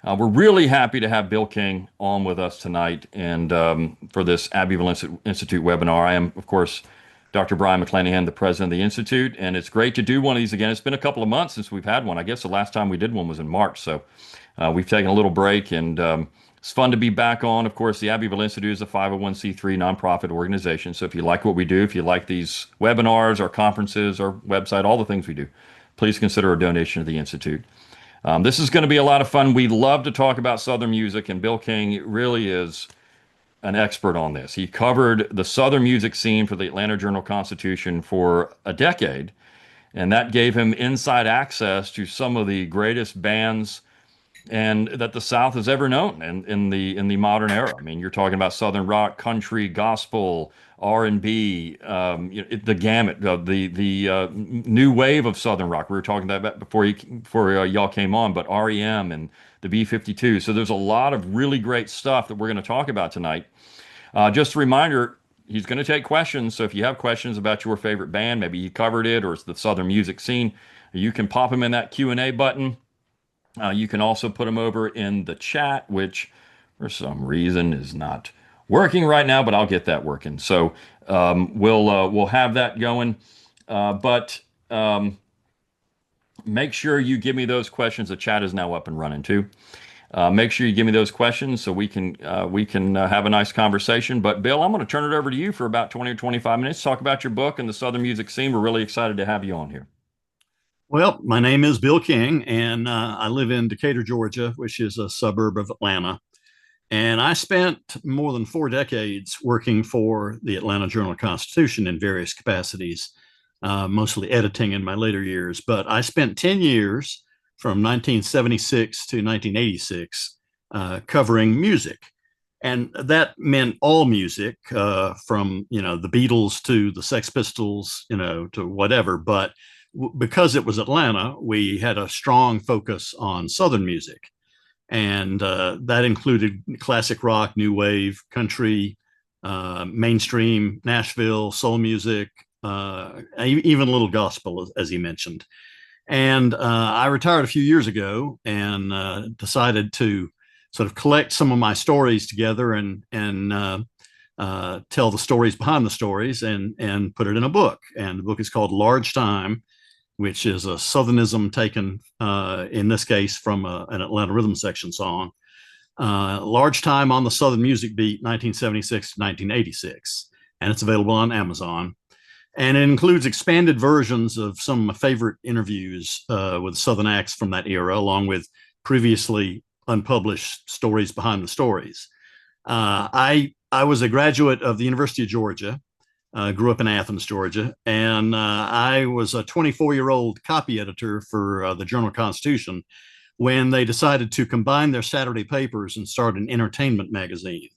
We're really happy to have Bill King on with us tonight and for this Abbeville Institute webinar. I am, of course, Dr. Brian McClanahan, the president of the Institute, and it's great to do one of these again. It's been a couple of months since we've had one. I guess the last time we did one was in March, so we've taken a little break, and it's fun to be back on. Of course, the Abbeville Institute is a 501c3 nonprofit organization, so if you like what we do, if you like these webinars, our conferences, our website, all the things we do, please consider a donation to the Institute. This is going to be a lot of fun. We love to talk about Southern music, and Bill King really is an expert on this. He covered the Southern music scene for the Atlanta Journal-Constitution for a decade, and that gave him inside access to some of the greatest bands and that the South has ever known in the modern era. I mean, you're talking about Southern rock, country, gospel, R&B, the gamut, the new wave of Southern rock. We were talking about before y'all came on, but REM and the B-52. So there's a lot of really great stuff that we're going to talk about tonight. Just a reminder, he's going to take questions. So if you have questions about your favorite band, maybe you covered it, or it's the Southern music scene, you can pop them in that Q&A button. You can also put them over in the chat, which for some reason is not working right now, but I'll get that working. So we'll have that going. But make sure you give me those questions. The chat is now up and running too. Make sure you give me those questions so we can have a nice conversation. But Bill, I'm going to turn it over to you for about 20 or 25 minutes to talk about your book and the Southern music scene. We're really excited to have you on here. Well, my name is Bill King, and I live in Decatur, Georgia, which is a suburb of Atlanta. And I spent more than 4 decades working for the Atlanta Journal-Constitution in various capacities, mostly editing in my later years. But I spent 10 years from 1976 to 1986 covering music. And that meant all music, from the Beatles to the Sex Pistols, to whatever. But because it was Atlanta, we had a strong focus on Southern music. And that included classic rock, new wave, country, mainstream, Nashville, soul music, even a little gospel, as he mentioned. And I retired a few years ago and decided to sort of collect some of my stories together and tell the stories behind the stories and put it in a book. And the book is called Large Time, which is a Southernism taken, in this case, from an Atlanta Rhythm Section song. Large Time on the Southern Music Beat, 1976 to 1986. And it's available on Amazon. And it includes expanded versions of some of my favorite interviews with Southern acts from that era, along with previously unpublished stories behind the stories. I was a graduate of the University of Georgia. Grew up in Athens, Georgia, and I was a 24-year-old copy editor for the Journal-Constitution when they decided to combine their Saturday papers and start an entertainment magazine.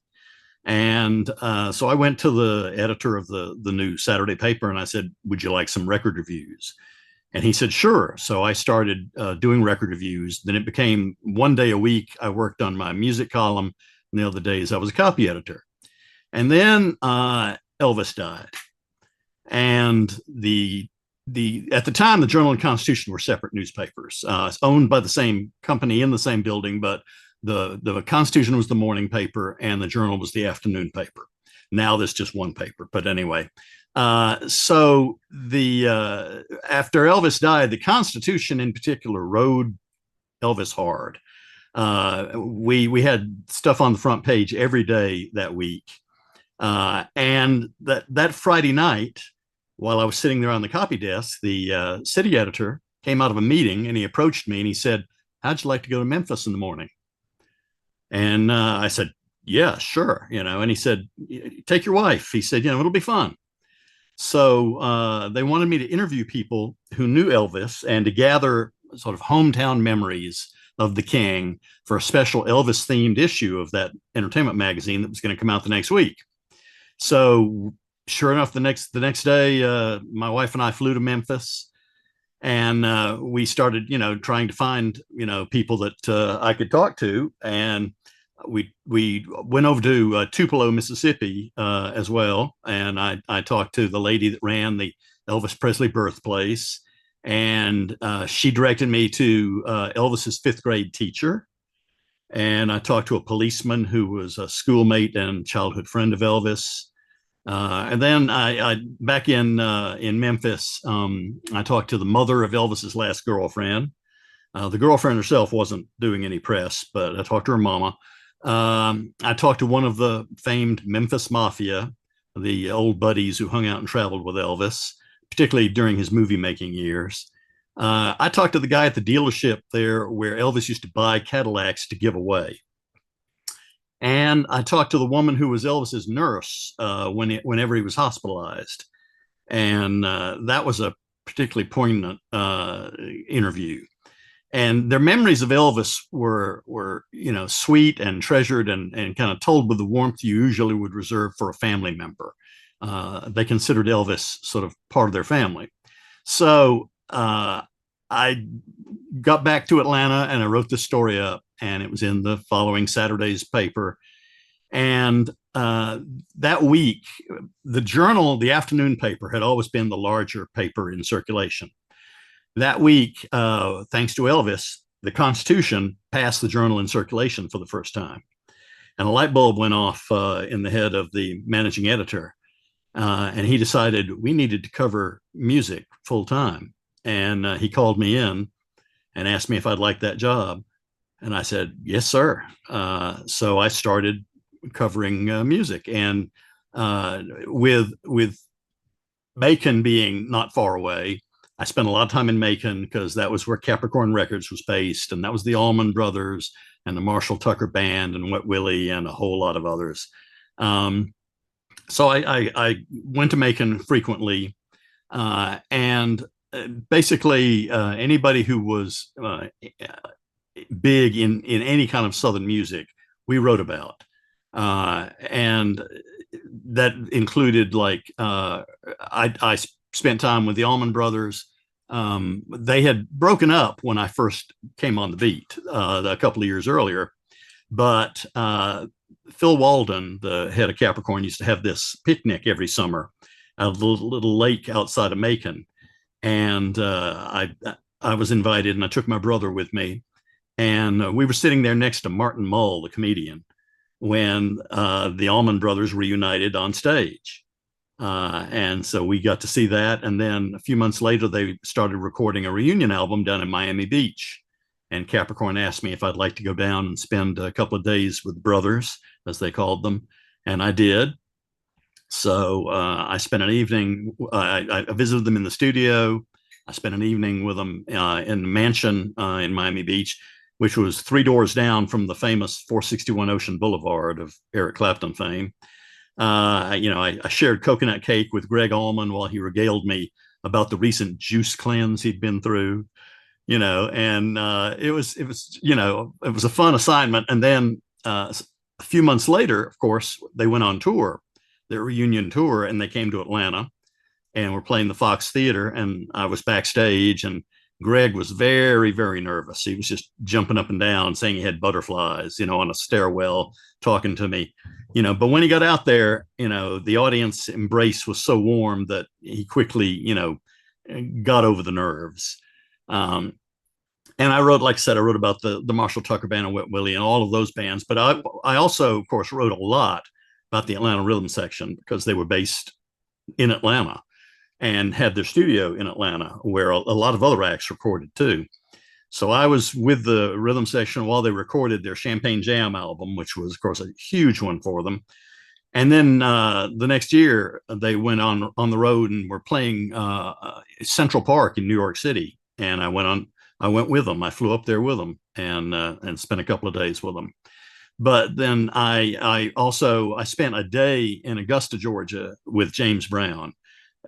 And so I went to the editor of the new Saturday paper and I said, "Would you like some record reviews?" And he said, "Sure." So I started doing record reviews. Then it became one day a week. I worked on my music column, and the other days I was a copy editor. And then Elvis died, and at the time the Journal and Constitution were separate newspapers. It's owned by the same company in the same building, but the Constitution was the morning paper and the Journal was the afternoon paper. Now there's just one paper, but anyway. So after Elvis died, the Constitution in particular rode Elvis hard. We had stuff on the front page every day that week. And that Friday night, while I was sitting there on the copy desk, the city editor came out of a meeting and he approached me and he said, "How'd you like to go to Memphis in the morning?" And I said, "Yeah, sure." And he said, "Take your wife." He said, "It'll be fun." So they wanted me to interview people who knew Elvis and to gather sort of hometown memories of the King for a special Elvis themed issue of that entertainment magazine that was going to come out the next week. So sure enough, the next day, my wife and I flew to Memphis, and we started, trying to find, people that I could talk to. And we went over to Tupelo, Mississippi, as well. And I talked to the lady that ran the Elvis Presley birthplace. And she directed me to Elvis's fifth grade teacher. And I talked to a policeman who was a schoolmate and childhood friend of Elvis. And then I back in Memphis, I talked to the mother of Elvis's last girlfriend. The girlfriend herself wasn't doing any press, but I talked to her mama. I talked to one of the famed Memphis Mafia, the old buddies who hung out and traveled with Elvis, particularly during his movie making years. I talked to the guy at the dealership there where Elvis used to buy Cadillacs to give away. And I talked to the woman who was Elvis's nurse whenever he was hospitalized. And that was a particularly poignant interview. And their memories of Elvis were sweet and treasured and kind of told with the warmth you usually would reserve for a family member. They considered Elvis sort of part of their family. So I got back to Atlanta and I wrote the story up, and it was in the following Saturday's paper. And that week, the Journal, the afternoon paper, had always been the larger paper in circulation. That week, thanks to Elvis, the Constitution passed the Journal in circulation for the first time. And a light bulb went off in the head of the managing editor. And he decided we needed to cover music full time. And he called me in and asked me if I'd like that job. And I said, yes, sir. So I started covering music. And with Macon being not far away, I spent a lot of time in Macon because that was where Capricorn Records was based. And that was the Allman Brothers and the Marshall Tucker Band and Wet Willie and a whole lot of others. So I went to Macon frequently. And basically, anybody who was big in any kind of Southern music, we wrote about. And that included I spent time with the Allman Brothers. They had broken up when I first came on the beat a couple of years earlier, but Phil Walden, the head of Capricorn, used to have this picnic every summer at a little lake outside of Macon, and I was invited, and I took my brother with me, and we were sitting there next to Martin Mull, the comedian, when the Allman Brothers reunited on stage. And so we got to see that. And then a few months later, they started recording a reunion album down in Miami Beach. And Capricorn asked me if I'd like to go down and spend a couple of days with the brothers, as they called them. And I did. So I spent an evening, I visited them in the studio. I spent an evening with them in the mansion in Miami Beach, which was 3 doors down from the famous 461 Ocean Boulevard of Eric Clapton fame. I shared coconut cake with Greg Allman while he regaled me about the recent juice cleanse he'd been through, and it was a fun assignment. And then a few months later, of course, they went on tour, their reunion tour, and they came to Atlanta and were playing the Fox Theater. And I was backstage, and Greg was very, very nervous. He was just jumping up and down, saying he had butterflies, on a stairwell, talking to me, But when he got out there, the audience embrace was so warm that he quickly, got over the nerves. And I wrote, like I said, I wrote about the Marshall Tucker Band and Wet Willie and all of those bands. But I also, of course, wrote a lot about the Atlanta Rhythm Section because they were based in Atlanta and had their studio in Atlanta, where a lot of other acts recorded too. So I was with the Rhythm Section while they recorded their Champagne Jam album, which was, of course, a huge one for them. And then the next year, they went on the road and were playing Central Park in New York City. And I went with them. I flew up there with them and spent a couple of days with them. But then I spent a day in Augusta, Georgia, with James Brown,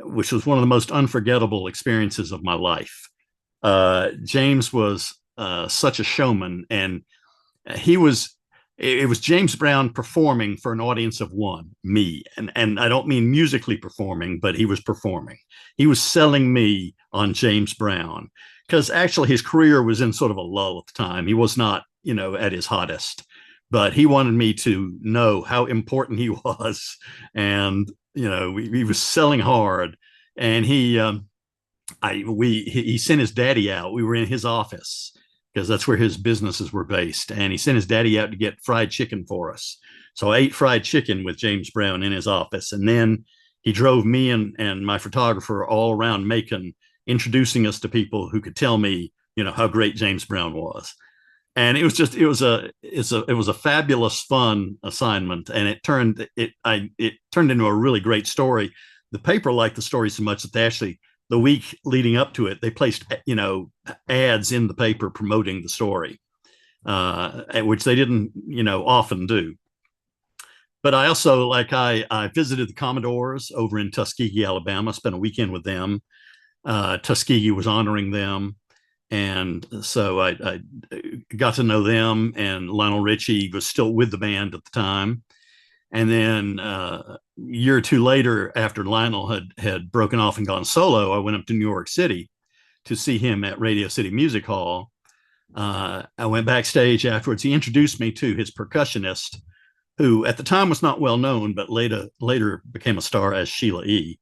which was one of the most unforgettable experiences of my life. James was such a showman, and it was James Brown performing for an audience of one, me. And I don't mean musically performing, but he was performing. He was selling me on James Brown, because actually his career was in sort of a lull at the time. He was not, at his hottest, but he wanted me to know how important he was. And, he was selling hard. And he he sent his daddy out. We were in his office because that's where his businesses were based, and he sent his daddy out to get fried chicken for us. So I ate fried chicken with James Brown in his office, and then he drove me and my photographer all around Macon, introducing us to people who could tell me, how great James Brown was. And it was a fabulous, fun assignment, and it turned into a really great story. The paper liked the story so much that they actually, the week leading up to it, they placed ads in the paper promoting the story, which they didn't often do. But I also, I visited the Commodores over in Tuskegee, Alabama, spent a weekend with them. Tuskegee was honoring them, and so I got to know them. And Lionel Richie was still with the band at the time. And then a year or two later, after Lionel had broken off and gone solo, I went up to New York City to see him at Radio City Music Hall. I went backstage afterwards. He introduced me to his percussionist, who at the time was not well known, but later became a star as Sheila E.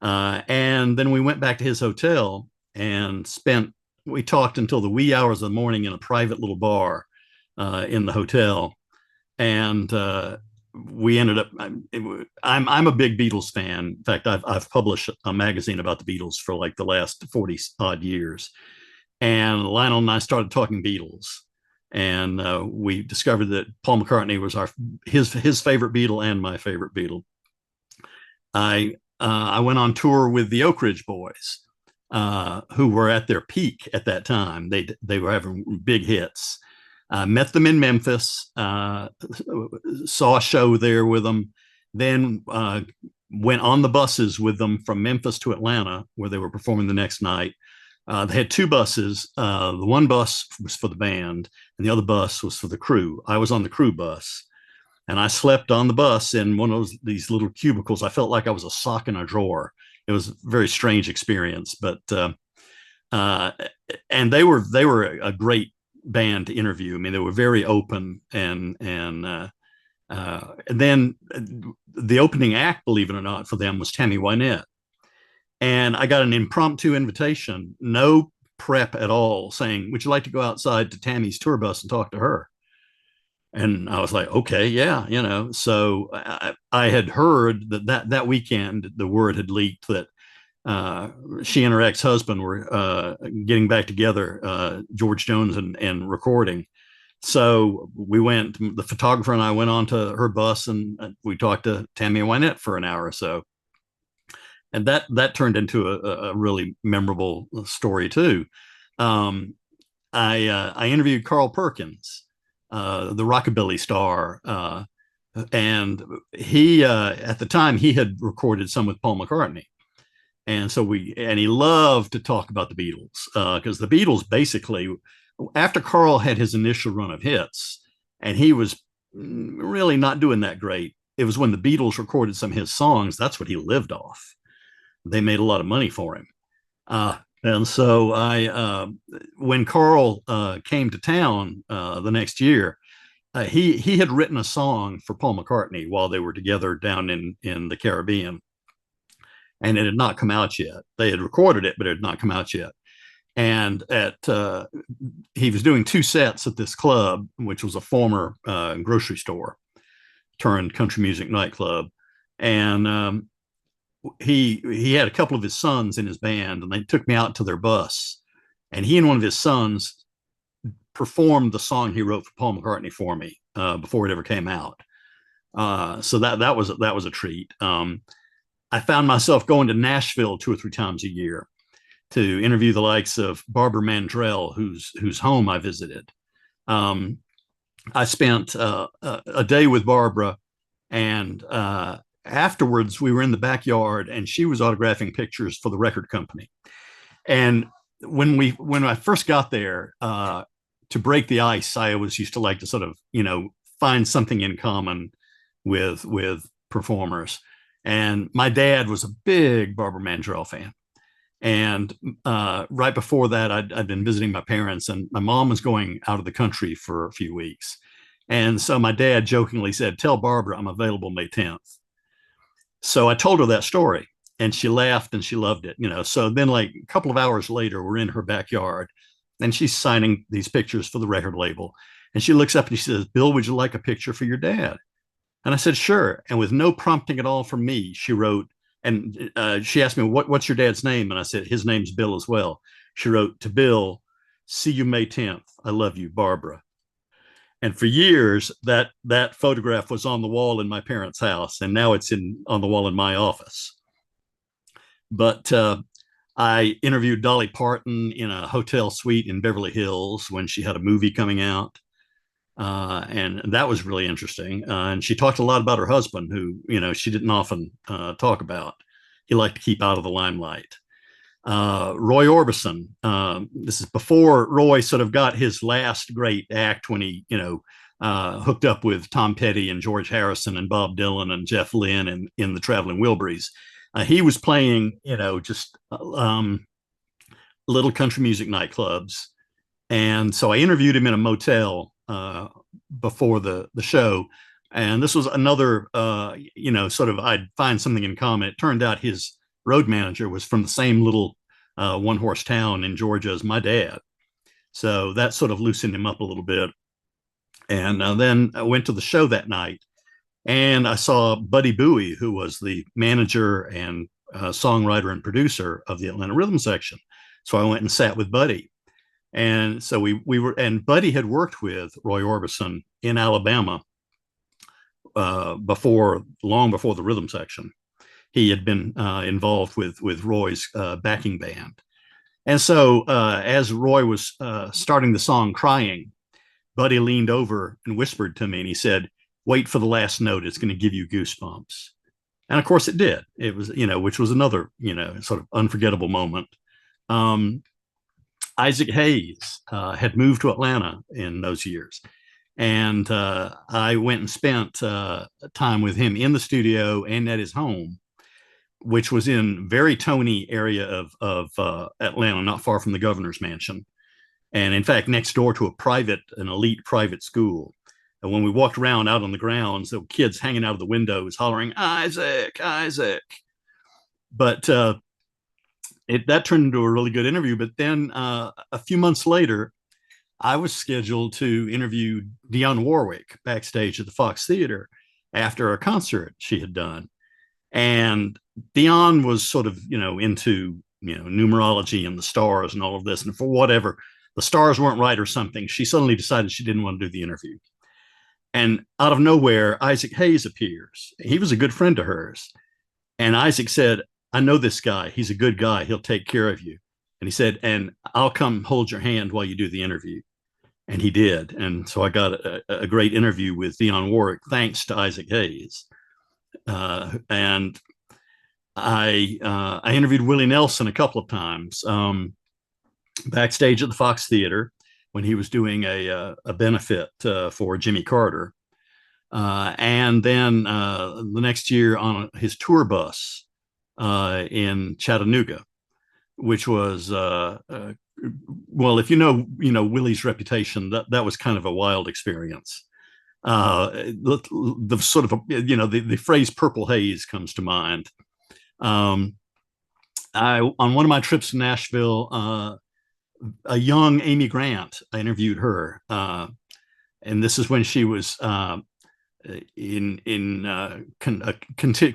And then we went back to his hotel and we talked until the wee hours of the morning in a private little bar in the hotel. And we ended up, I'm a big Beatles fan. In fact, I've published a magazine about the Beatles for like the last 40 odd years. And Lionel and I started talking Beatles. And we discovered that Paul McCartney was his favorite Beatle and my favorite Beatle. I went on tour with the Oak Ridge Boys, who were at their peak at that time. They were having big hits. Met them in Memphis, saw a show there with them, then went on the buses with them from Memphis to Atlanta, where they were performing the next night. They had two buses. The one bus was for the band, and the other bus was for the crew. I was on the crew bus, and I slept on the bus in one of these little cubicles. I felt like I was a sock in a drawer. It was a very strange experience, but and they were a great band to interview. I mean, they were very open, and then the opening act, believe it or not, for them was Tammy Wynette. And I got an impromptu invitation, no prep at all, saying, "Would you like to go outside to Tammy's tour bus and talk to her?" And I was like, "Okay, yeah." So I had heard that weekend the word had leaked that she and her ex-husband were getting back together, George Jones and recording. So we went. The photographer and I went on to her bus, and we talked to Tammy Wynette for an hour or so. And that turned into a really memorable story too. Um, I interviewed Carl Perkins, the rockabilly star, and he at the time he had recorded some with Paul McCartney, and so he loved to talk about the Beatles because the Beatles basically, after Carl had his initial run of hits, and he was really not doing that great. It was when the Beatles recorded some of his songs, that's what he lived off. They made a lot of money for him. And so when Carl came to town the next year, he had written a song for Paul McCartney while they were together down in the Caribbean, and it had not come out yet. They had recorded it, but it had not come out yet. And he was doing two sets at this club, which was a former grocery store turned country music nightclub, and he had a couple of his sons in his band, and they took me out to their bus, and he and one of his sons performed the song he wrote for Paul McCartney for me before it ever came out. So that was a treat. I found myself going to Nashville 2 or 3 times a year to interview the likes of Barbara Mandrell, whose home I visited. I spent a day with Barbara, and afterwards we were in the backyard, and she was autographing pictures for the record company. And when I first got there, to break the ice, I always used to like to sort of find something in common with performers. And my dad was a big Barbara Mandrell fan. And right before that, I'd been visiting my parents, and my mom was going out of the country for a few weeks. And so my dad jokingly said, "Tell Barbara I'm available May 10th." So I told her that story. and she laughed and she loved it, you know. So then, like a couple of hours later, we're in her backyard, and she's signing these pictures for the record label. And she looks up and she says, "Bill, would you like a picture for your dad?" And I said, "Sure." And with no prompting at all from me, she wrote, and she asked me, what's your dad's name? And I said, his name's Bill as well. She wrote, "To Bill, see you May 10th. I love you, Barbara." And for years, that photograph was on the wall in my parents' house, and now it's on the wall in my office. But I interviewed Dolly Parton in a hotel suite in Beverly Hills when she had a movie coming out. And that was really interesting. And she talked a lot about her husband, who, you know, she didn't often talk about. He liked to keep out of the limelight. Roy Orbison. This is before Roy sort of got his last great act when he, you know, hooked up with Tom Petty and George Harrison and Bob Dylan and Jeff Lynne in the Traveling Wilburys. He was playing, you know, just little country music nightclubs. And so I interviewed him in a motel before the show. And this was another, you know, sort of I'd find something in common. It turned out his road manager was from the same little one horse town in Georgia as my dad. So that sort of loosened him up a little bit. And then I went to the show that night and I saw Buddy Bowie, who was the manager and songwriter and producer of the Atlanta Rhythm section. So I went and sat with Buddy. And so we were, and Buddy had worked with Roy Orbison in Alabama long before the rhythm section. He had been involved with Roy's backing band. And so as Roy was starting the song Crying, Buddy leaned over and whispered to me and he said, "Wait for the last note. It's going to give you goosebumps." And of course it did. It was, you know, which was another, you know, sort of unforgettable moment. Isaac Hayes had moved to Atlanta in those years. And I went and spent time with him in the studio and at his home, which was in very Tony area of Atlanta, not far from the governor's mansion. And in fact, next door to an elite private school. And when we walked around out on the grounds, there were kids hanging out of the windows hollering, "Isaac, Isaac." But that turned into a really good interview. But then a few months later, I was scheduled to interview Dionne Warwick backstage at the Fox Theater after a concert she had done. And Dionne was sort of, you know, into, you know, numerology and the stars and all of this. And for whatever, the stars weren't right or something, she suddenly decided she didn't want to do the interview. And out of nowhere, Isaac Hayes appears. He was a good friend of hers. And Isaac said, "I know this guy. He's a good guy. He'll take care of you." And he said, "And I'll come hold your hand while you do the interview." And he did. And so I got a great interview with Dionne Warwick, thanks to Isaac Hayes. And I interviewed Willie Nelson a couple of times backstage at the Fox Theater when he was doing a benefit for Jimmy Carter. And then the next year on his tour bus in Chattanooga, which was, well, if you know Willie's reputation, that was kind of a wild experience. The sort of, you know, the phrase "purple haze" comes to mind. On one of my trips to Nashville, a young Amy Grant, I interviewed her, and this is when she was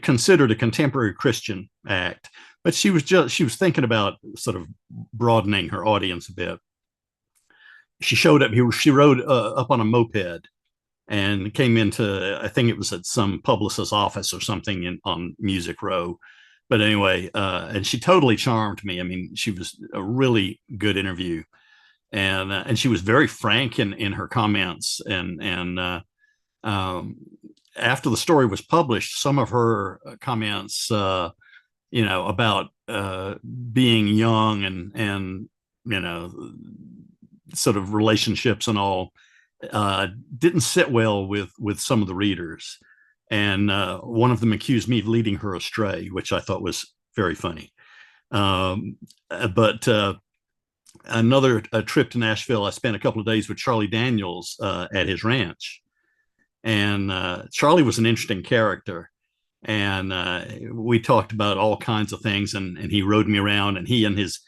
considered a contemporary Christian act, but she was thinking about sort of broadening her audience a bit. She showed up. She rode up on a moped and came into, I think it was at some publicist's office or something on Music Row. But anyway, and she totally charmed me. I mean, she was a really good interview, and she was very frank in her comments. And after the story was published, some of her comments, you know, about being young and you know, sort of relationships and all, didn't sit well with some of the readers. And one of them accused me of leading her astray, which I thought was very funny. But another trip to Nashville, I spent a couple of days with Charlie Daniels at his ranch. And Charlie was an interesting character. and we talked about all kinds of things. And he rode me around, and he and his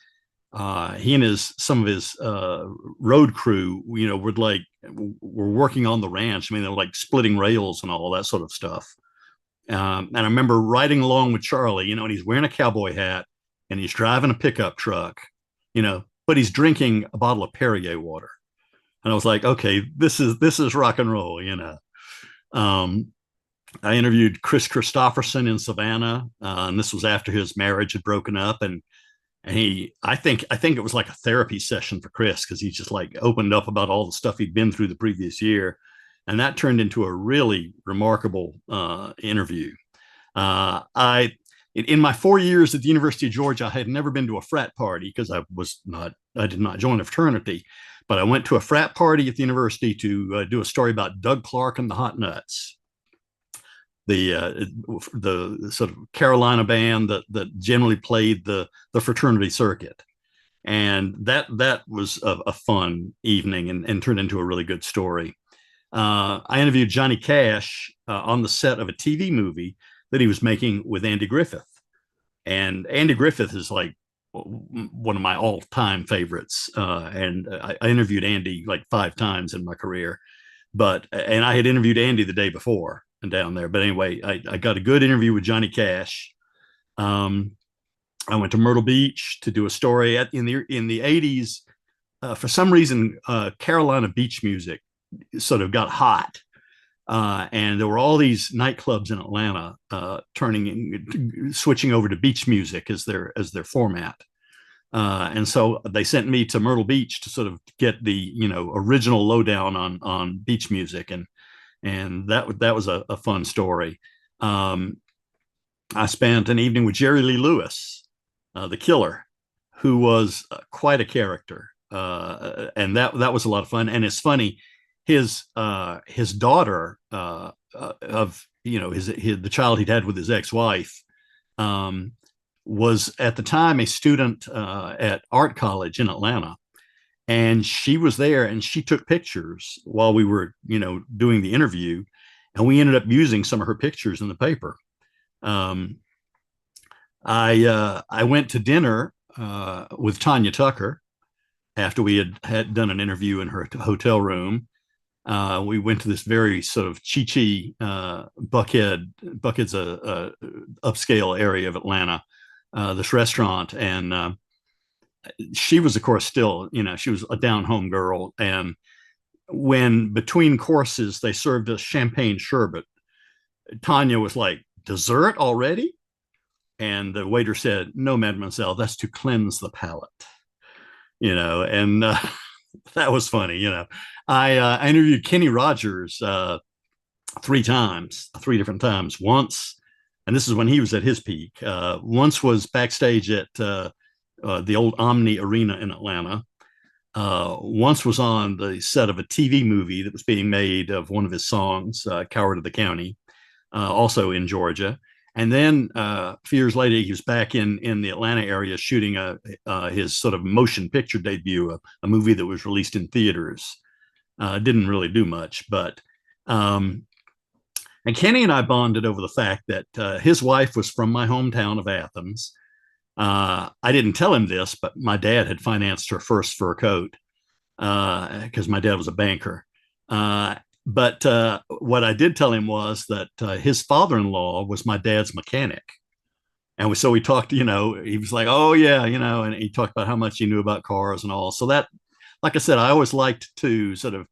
some of his road crew, were working on the ranch. I mean, they were like splitting rails and all that sort of stuff. And I remember riding along with Charlie, and he's wearing a cowboy hat and he's driving a pickup truck, but he's drinking a bottle of Perrier water. And I was like, okay, this is rock and roll. Um, I interviewed Chris Christopherson in Savannah, and this was after his marriage had broken up, and I think it was like a therapy session for Chris, because he just like opened up about all the stuff he'd been through the previous year, and that turned into a really remarkable interview. I In my 4 years at the University of Georgia, I had never been to a frat party because I did not join a fraternity, but I went to a frat party at the university to do a story about Doug Clark and the Hot Nuts, the sort of Carolina band that generally played the fraternity circuit. And that was a fun evening, and turned into a really good story. I interviewed Johnny Cash on the set of a TV movie that he was making with Andy Griffith. And Andy Griffith is like one of my all-time favorites. And I interviewed Andy like 5 times in my career. And I had interviewed Andy the day before and down there. But anyway, I got a good interview with Johnny Cash. Um, I went to Myrtle Beach to do a story in the 80s. For some reason, Carolina beach music sort of got hot. And there were all these nightclubs in Atlanta switching over to beach music as their format. And so they sent me to Myrtle Beach to sort of get the original lowdown on beach music, and that was a fun story. I spent an evening with Jerry Lee Lewis, the Killer, who was quite a character, and that was a lot of fun. And it's funny, his daughter of the child he'd had with his ex-wife, was at the time a student at art college in Atlanta, and she was there and she took pictures while we were doing the interview, and we ended up using some of her pictures in the paper. um, I went to dinner with Tanya Tucker after we had done an interview in her hotel room. We went to this very sort of chi-chi Buckhead's a upscale area of Atlanta, this restaurant. And she was, of course, still, she was a down home girl. And when between courses they served us champagne sherbet, Tanya was like, "Dessert already?" And the waiter said, "No, mademoiselle, that's to cleanse the palate." And that was funny. I interviewed Kenny Rogers 3 times, 3 different times. Once, and this is when he was at his peak. Once was backstage at the old Omni Arena in Atlanta. Once was on the set of a TV movie that was being made of one of his songs, "Coward of the County," also in Georgia. And then a few years later, he was back in the Atlanta area shooting his sort of motion picture debut, a movie that was released in theaters. Didn't really do much, but and Kenny and I bonded over the fact that his wife was from my hometown of Athens. I didn't tell him this, but my dad had financed her first fur coat because my dad was a banker. But what I did tell him was that his father-in-law was my dad's mechanic. And so we talked, he was like, "Oh yeah," and he talked about how much he knew about cars and all. So that, like I said, I always liked to sort of,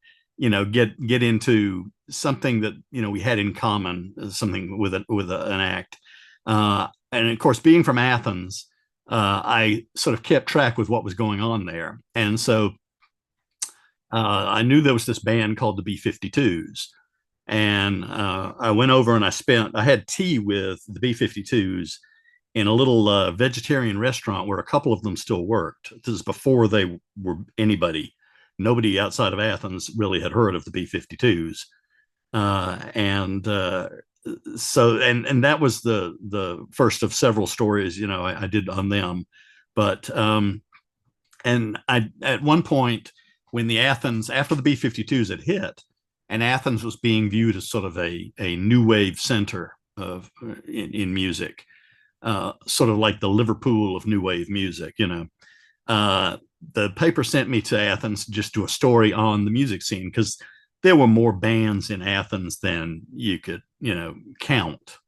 get into something that, we had in common, something with an act. And of course, being from Athens, I sort of kept track with what was going on there. And so I knew there was this band called the B-52s. And I went over and I had tea with the B-52s in a little vegetarian restaurant where a couple of them still worked. This is before they were anybody. Nobody outside of Athens really had heard of the B-52s. And that was the first of several stories, I did on them. But and I at one point, when after the B-52s had hit, and Athens was being viewed as sort of a new wave center in music, sort of like the Liverpool of new wave music. Uh, the paper sent me to Athens just to do a story on the music scene because there were more bands in Athens than you could, count.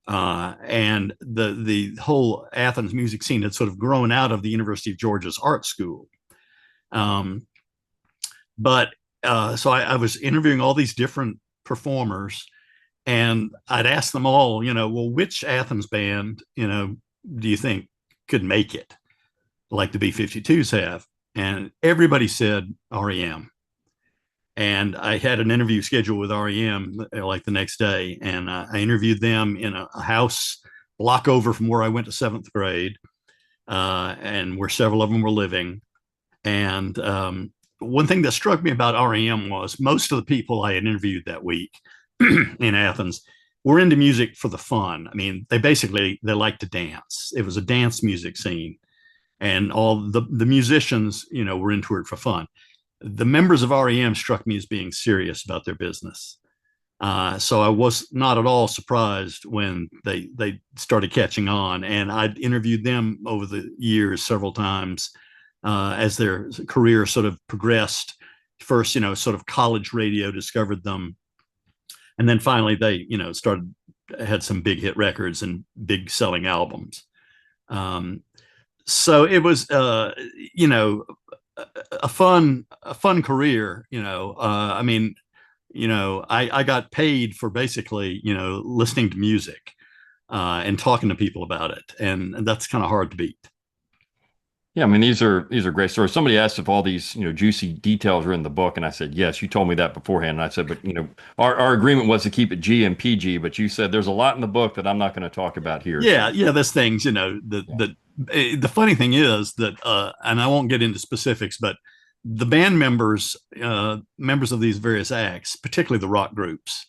And the whole Athens music scene had sort of grown out of the University of Georgia's art school. Um, but so I was interviewing all these different performers, and I'd ask them all, well, which Athens band, do you think could make it, like the B-52s have? And everybody said REM. And I had an interview scheduled with REM like the next day, and I interviewed them in a house block over from where I went to seventh grade, and where several of them were living. And one thing that struck me about REM was most of the people I had interviewed that week in Athens were into music for the fun. I mean, they like to dance. It was a dance music scene, and all the musicians, were into it for fun. The members of REM struck me as being serious about their business. So I was not at all surprised when they started catching on, and I'd interviewed them over the years several times as their career sort of progressed. First, sort of college radio discovered them, and then finally they, had some big hit records and big selling albums. So it was, a fun career. I mean, I got paid for basically, listening to music and talking to people about it, and that's kind of hard to beat. Yeah, I mean these are great stories. Somebody asked if all these juicy details are in the book, and I said yes. You told me that beforehand, and I said, but our agreement was to keep it G and PG. But you said there's a lot in the book that I'm not going to talk about here. Yeah, So yeah, there's things, yeah, the funny thing is that, and I won't get into specifics, but the band members, members of these various acts, particularly the rock groups,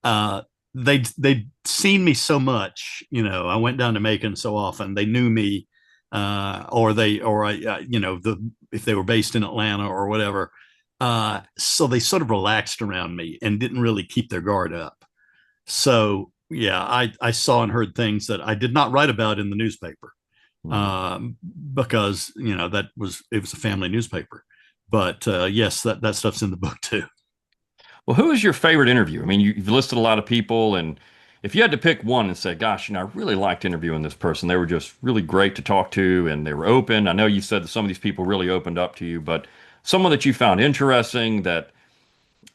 uh, they'd seen me so much. I went down to Macon so often. They knew me, or I, if they were based in Atlanta or whatever. So they sort of relaxed around me and didn't really keep their guard up. So yeah, I saw and heard things that I did not write about in the newspaper, mhm. because it was a family newspaper. But yes, that stuff's in the book too. Well, who is your favorite interview? I mean, you've listed a lot of people, and if you had to pick one and say, gosh, I really liked interviewing this person. They were just really great to talk to, and they were open. I know you said that some of these people really opened up to you, but someone that you found interesting that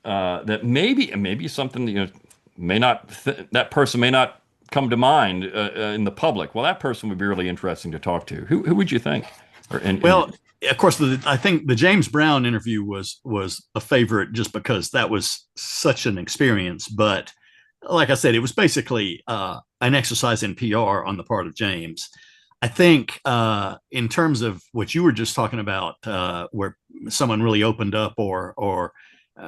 maybe something that, may not that person may not come to mind in the public. Well, that person would be really interesting to talk to. Who would you think? Or Well, of course, I think the James Brown interview was a favorite just because that was such an experience. But like I said, it was basically an exercise in PR on the part of James. I think in terms of what you were just talking about, where someone really opened up, or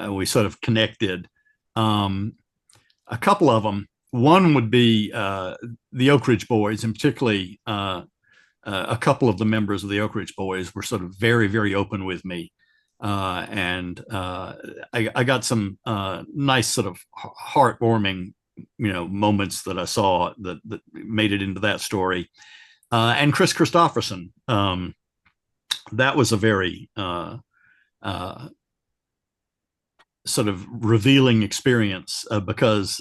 we sort of connected. Um, a couple of them. One would be the Oak Ridge Boys, and particularly a couple of the members of the Oak Ridge Boys were sort of very, very open with me. And I got some nice sort of heartwarming, moments that I saw that made it into that story. And Chris Christopherson, that was a very uh, sort of revealing experience, because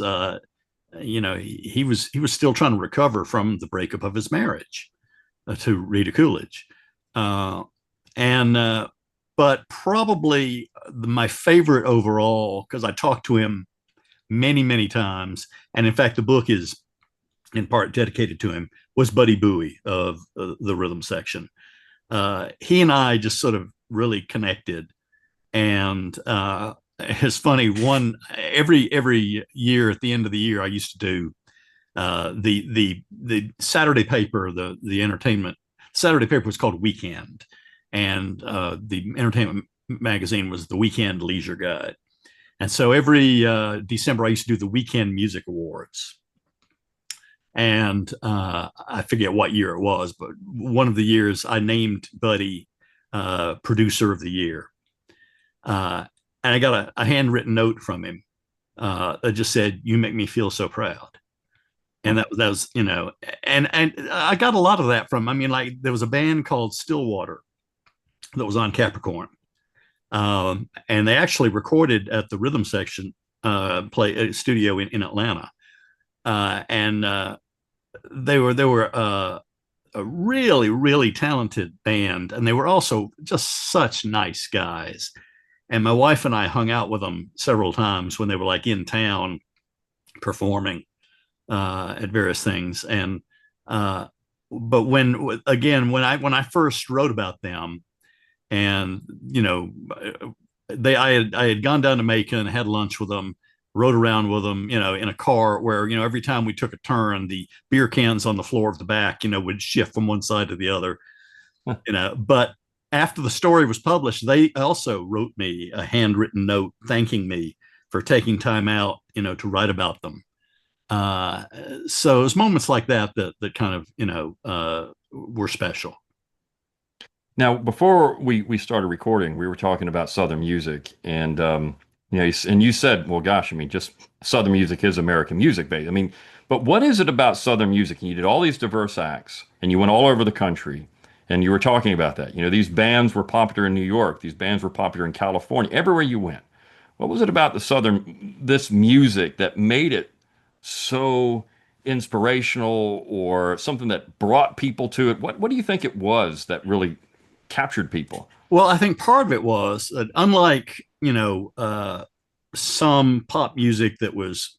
he was still trying to recover from the breakup of his marriage to Rita Coolidge. Uh, and But probably my favorite overall, because I talked to him many, many times, and in fact, the book is in part dedicated to him, was Buddy Bowie of the rhythm section. He and I just sort of really connected, and it's funny. Every year at the end of the year, I used to do the Saturday paper, the entertainment Saturday paper was called Weekend, and the entertainment magazine was the Weekend Leisure Guide. And so every December, I used to do the Weekend Music Awards. And I forget what year it was, but one of the years I named Buddy producer of the year. And I got a handwritten note from him that just said, "You make me feel so proud." And that was, and I got a lot of that from. I mean, like there was a band called Stillwater that was on Capricorn, and they actually recorded at the Rhythm Section play studio in Atlanta, and they were a really talented band, and they were also just such nice guys. And my wife and I hung out with them several times when they were like in town performing at various things. And but when I first wrote about them, and I had gone down to Macon, had lunch with them, rode around with them, in a car where every time we took a turn, the beer cans on the floor of the back, would shift from one side to the other, But after the story was published, they also wrote me a handwritten note thanking me for taking time out, to write about them. Uh, so it was moments like that kind of were special. Now, before we started recording, we were talking about Southern music, and and you said, "Well, gosh, I mean, just Southern music is American music, babe." I mean, but what is it about Southern music? And you did all these diverse acts, and you went all over the country, and you were talking about that. These bands were popular in New York, these bands were popular in California, everywhere you went. What was it about this music that made it so inspirational, or something that brought people to it? What do you think it was that really captured people? Well, I think part of it was that unlike, some pop music that was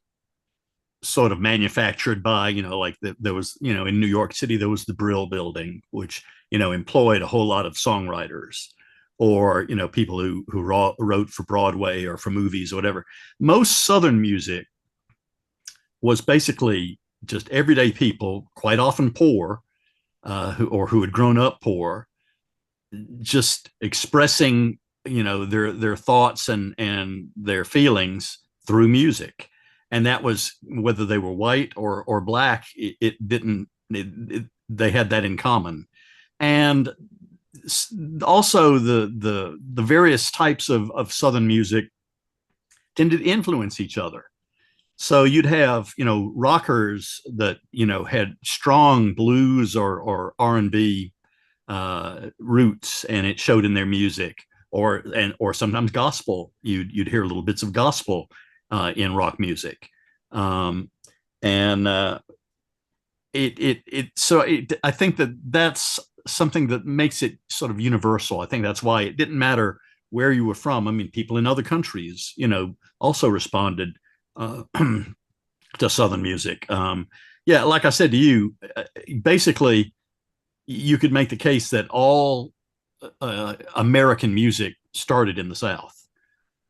sort of manufactured by, like there was, in New York City, there was the Brill Building, which, employed a whole lot of songwriters or, people who wrote for Broadway or for movies or whatever. Most Southern music was basically just everyday people, quite often poor, who had grown up poor, just expressing their thoughts and their feelings through music. And that was whether they were white or black. It didn't they had that in common. And also the various types of Southern music tended to influence each other. So you'd have rockers that had strong blues or R&B roots, and it showed in their music, or sometimes gospel. You'd hear little bits of gospel in rock music, and I think that's something that makes it sort of universal. I think that's why it didn't matter where you were from. I mean, people in other countries, also responded to Southern music. Yeah, like I said to you, basically you could make the case that all American music started in the South,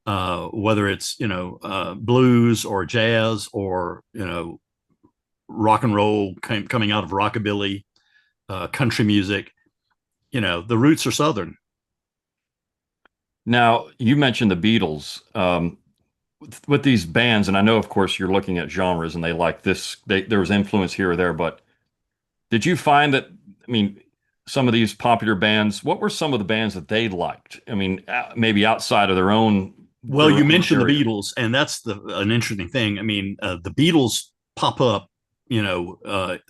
whether it's blues or jazz or rock and roll coming out of rockabilly, country music. The roots are Southern. Now, you mentioned the Beatles. With these bands, and I know, of course, you're looking at genres, and they like this. There was influence here or there, but did you find that? I mean, some of these popular bands. What were some of the bands that they liked? I mean, maybe outside of Well, their you own mentioned the area. Beatles, and that's an interesting thing. I mean, the Beatles pop up,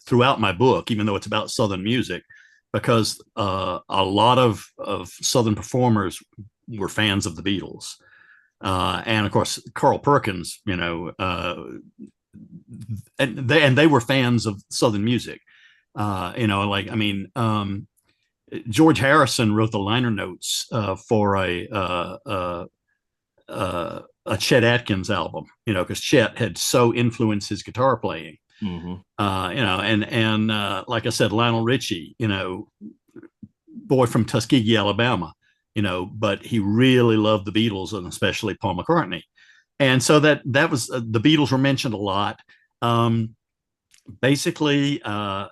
throughout my book, even though it's about Southern music, because a lot of Southern performers were fans of the Beatles. And of course, Carl Perkins, and they were fans of Southern music. Like I mean, George Harrison wrote the liner notes for a Chet Atkins album, because Chet had so influenced his guitar playing. Hmm. And like I said, Lionel Richie, boy from Tuskegee, Alabama, but he really loved the Beatles and especially Paul McCartney. And so that was the Beatles were mentioned a lot. Basically, a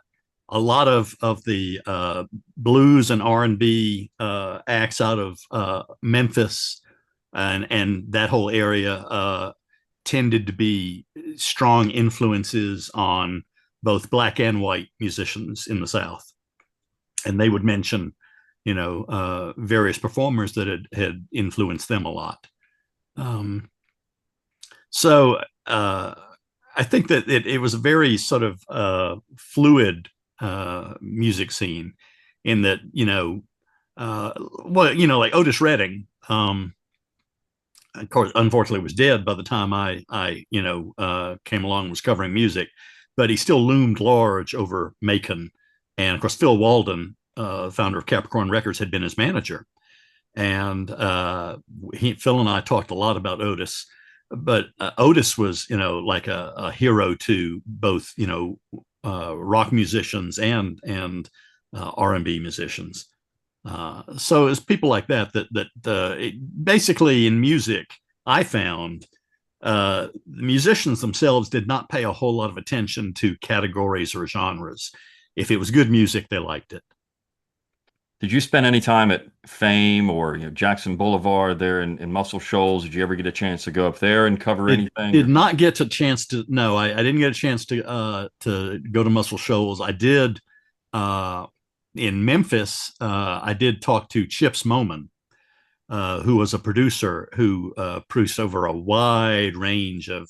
lot of the blues and R&B acts out of Memphis and that whole area tended to be strong influences on both black and white musicians in the South, and they would mention various performers that had influenced them a lot. Um, so I think that it was a very sort of fluid music scene in that, well, like Otis Redding, of course, unfortunately was dead by the time I came along and was covering music, but he still loomed large over Macon. And of course, Phil Walden, founder of Capricorn Records, had been his manager. And Phil and I talked a lot about Otis, but Otis was, like a hero to both, rock musicians and R&B musicians. So it's people like that basically in music, I found the musicians themselves did not pay a whole lot of attention to categories or genres. If it was good music, they liked it. Did you spend any time at Fame or Jackson Boulevard there in Muscle Shoals? Did you ever get a chance to go up there and cover anything? Did not get a chance to. No, I didn't get a chance to go to Muscle Shoals. I did uh, in Memphis. I did talk to Chips Moman, who was a producer who produced over a wide range of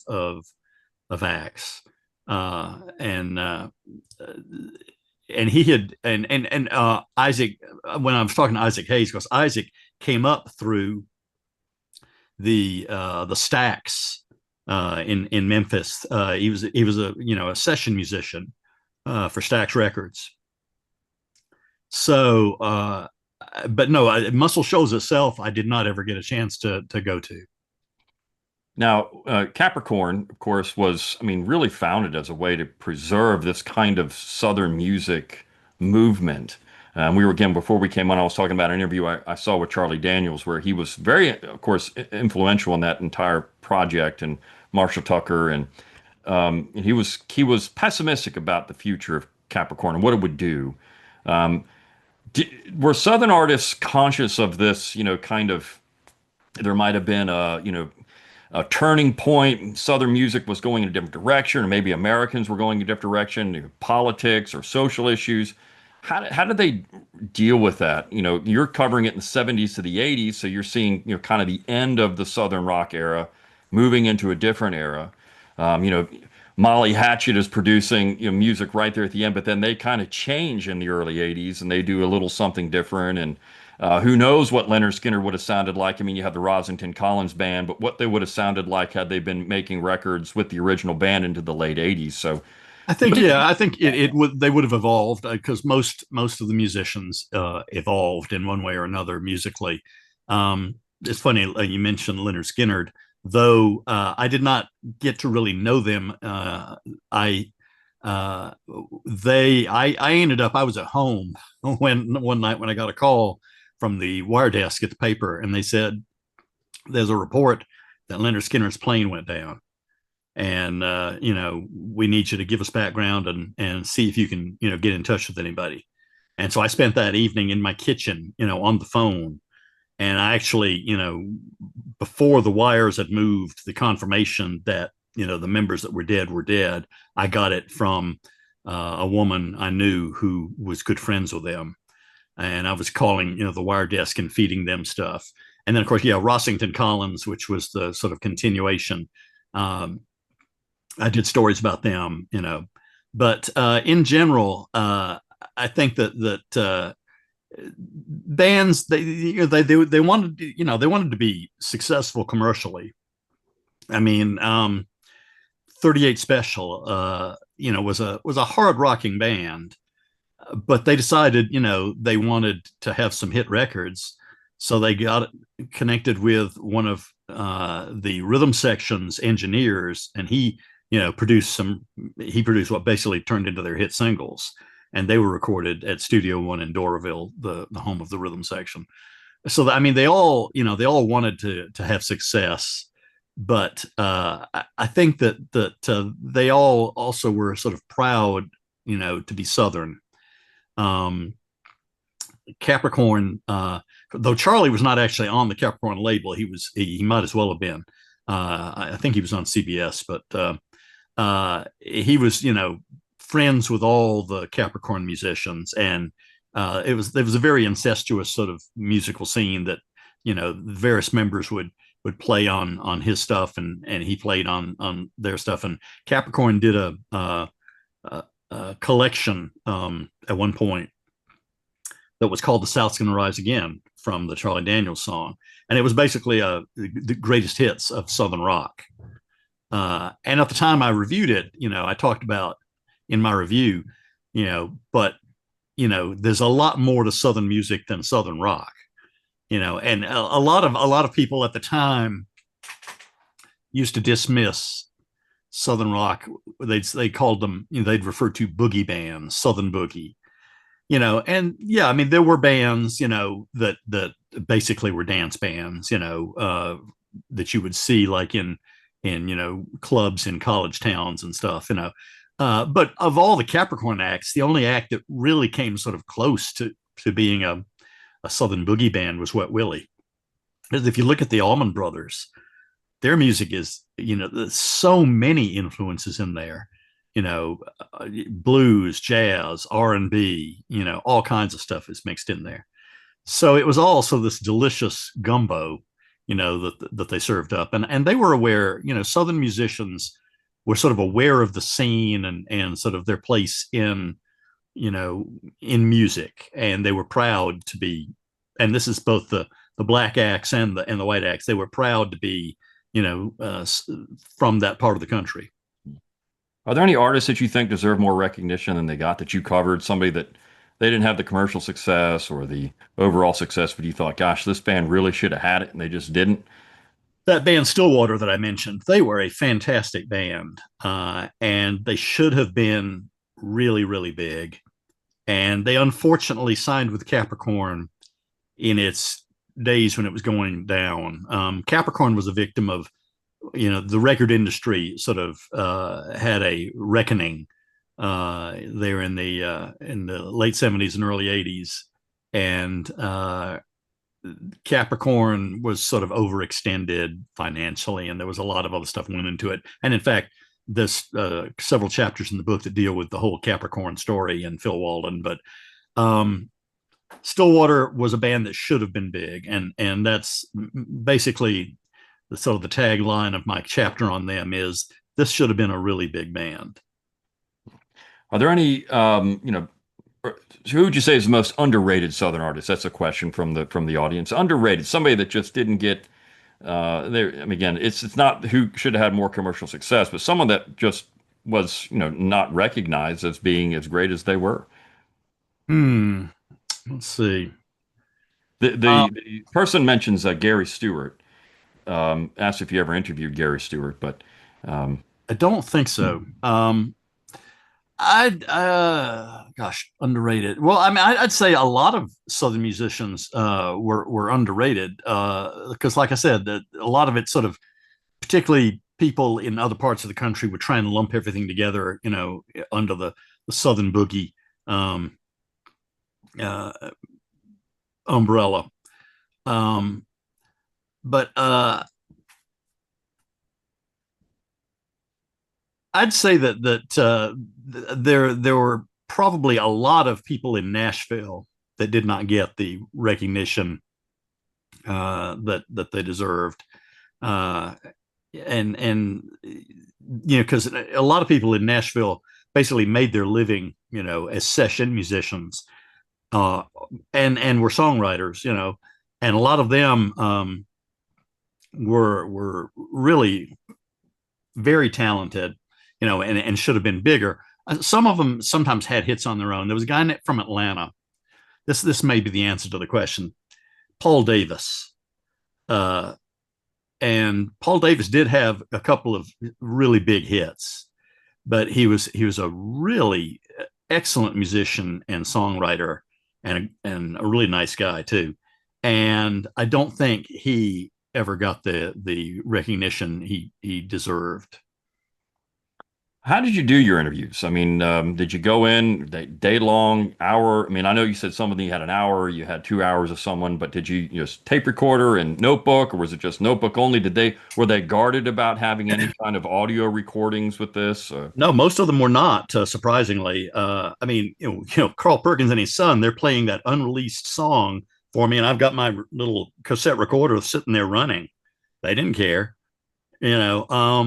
acts, and he had and Isaac. When I was talking to Isaac Hayes, because Isaac came up through the Stacks in Memphis. He was a session musician for Stax Records. So, but no, Muscle Shoals itself, I did not ever get a chance to go to. Now, Capricorn, of course, was, I mean, really founded as a way to preserve this kind of Southern music movement. We were, again, before we came on, I was talking about an interview I saw with Charlie Daniels, where he was very, of course, influential in that entire project, and Marshall Tucker, and he was pessimistic about the future of Capricorn and what it would do. Um, were Southern artists conscious of this, kind of, there might have been a turning point. Southern music was going in a different direction, or maybe Americans were going in a different direction, politics or social issues. How did they deal with that? You're covering it in the 70s to the 80s, so you're seeing, kind of the end of the Southern rock era, moving into a different era. Um, you know, Molly Hatchet is producing, music right there at the end, but then they kind of change in the early 80s and they do a little something different. And who knows what Leonard Skinner would have sounded like? I mean, you have the Rosington Collins band, but what they would have sounded like had they been making records with the original band into the late 80s. So, I think, yeah, I think it would they would have evolved because most of the musicians evolved in one way or another musically. It's funny you mentioned Leonard Skinner, though I did not get to really know them. Uh, I ended up I was at home when one night when I got a call from the wire desk at the paper, and they said there's a report that Leonard Skinner's plane went down, and we need you to give us background and see if you can get in touch with anybody. And so I spent that evening in my kitchen on the phone, and I actually before the wires had moved the confirmation that the members that were dead, I got it from a woman I knew who was good friends with them, and I was calling the wire desk and feeding them stuff. And then of course, yeah, Rossington Collins, which was the sort of continuation. I did stories about them, but in general, I think that bands they wanted they wanted to be successful commercially. I mean, 38 Special, was a hard rocking band, but they decided they wanted to have some hit records, so they got connected with one of the rhythm section's engineers, and he produced what basically turned into their hit singles, and they were recorded at Studio One in Doraville, the home of the rhythm section. So I mean, they all wanted to have success, but I think that they all also were sort of proud, to be Southern. Um, Capricorn, though Charlie was not actually on the Capricorn label, he might as well have been. I think he was on CBS, but he was, friends with all the Capricorn musicians, and there was a very incestuous sort of musical scene that various members would would play on his stuff, and he played on their stuff. And Capricorn did a collection at one point that was called "The South's Gonna Rise Again" from the Charlie Daniels song, and it was basically the greatest hits of Southern rock. And at the time I reviewed it, I talked about in my review, but there's a lot more to Southern music than Southern rock, and a lot of people at the time used to dismiss Southern rock. They called them, they'd refer to boogie bands, Southern boogie, and yeah, I mean, there were bands, that basically were dance bands, that you would see like in clubs in college towns and stuff, but of all the Capricorn acts, the only act that really came sort of close to being a Southern boogie band was Wet Willie. If you look at the Allman Brothers, their music is, there's so many influences in there, blues, jazz, R&B, all kinds of stuff is mixed in there. So it was also this delicious gumbo, that they served up, and they were aware, Southern musicians were sort of aware of the scene and sort of their place in music, and they were proud to be, and this is both the black acts and the white acts, they were proud to be, from that part of the country. Are there any artists that you think deserve more recognition than they got, that you covered? Somebody that they didn't have the commercial success or the overall success, but you thought, gosh, this band really should have had it, and they just didn't? That band Stillwater that I mentioned, they were a fantastic band, and they should have been really, really big. And they unfortunately signed with Capricorn in its days when it was going down. Capricorn was a victim of, the record industry sort of had a reckoning there in the late 70s and early 80s, and Capricorn was sort of overextended financially, and there was a lot of other stuff went into it. And in fact, there's several chapters in the book that deal with the whole Capricorn story and Phil Walden. But Stillwater was a band that should have been big, and that's basically the sort of the tagline of my chapter on them is this should have been a really big band. Are there any, who would you say is the most underrated Southern artist? That's a question from the audience. Underrated, somebody that just didn't get there. I mean, again, it's not who should have had more commercial success, but someone that just was, not recognized as being as great as they were. Let's see. The person mentions Gary Stewart. Asked if you ever interviewed Gary Stewart, but I don't think so. Gosh, underrated. Well, I mean, I'd say a lot of Southern musicians were underrated because, like I said, that a lot of it sort of, particularly people in other parts of the country, were trying to lump everything together, under the Southern boogie uh, umbrella. But I'd say that there were probably a lot of people in Nashville that did not get the recognition that they deserved, and because a lot of people in Nashville basically made their living, as session musicians, and were songwriters, and a lot of them were really very talented, and should have been bigger. Some of them sometimes had hits on their own. There was a guy from Atlanta. This may be the answer to the question. Paul Davis. And Paul Davis did have a couple of really big hits, but he was a really excellent musician and songwriter, and a really nice guy too. And I don't think he ever got the recognition he deserved. how did you do your interviews? I mean, did you go in day long, hour? I mean, I know you said some of them you had an hour, you had 2 hours of someone, but did you just tape recorder and notebook, or was it just notebook only? Were they guarded about having any kind of audio recordings with this? No, most of them were not, surprisingly. I mean, Carl Perkins and his son, they're playing that unreleased song for me, and I've got my little cassette recorder sitting there running. They didn't care, you know. Well,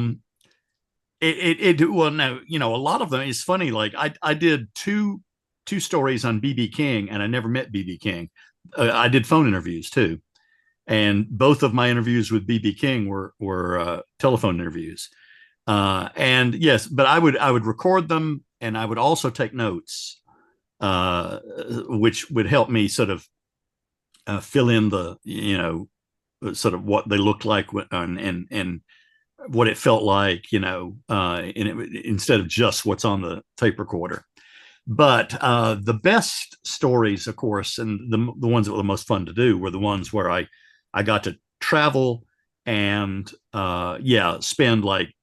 no, you know, a lot of them. It's funny. Like I did two stories on BB King, and I never met BB King. I did phone interviews too, and both of my interviews with BB King were telephone interviews. And yes, but I would record them, and I would also take notes, which would help me sort of fill in the, you know, sort of what they looked like, and what it felt like, you know, instead of just what's on the tape recorder. But the best stories, of course, and the ones that were the most fun to do were the ones where I got to travel and yeah, spend like,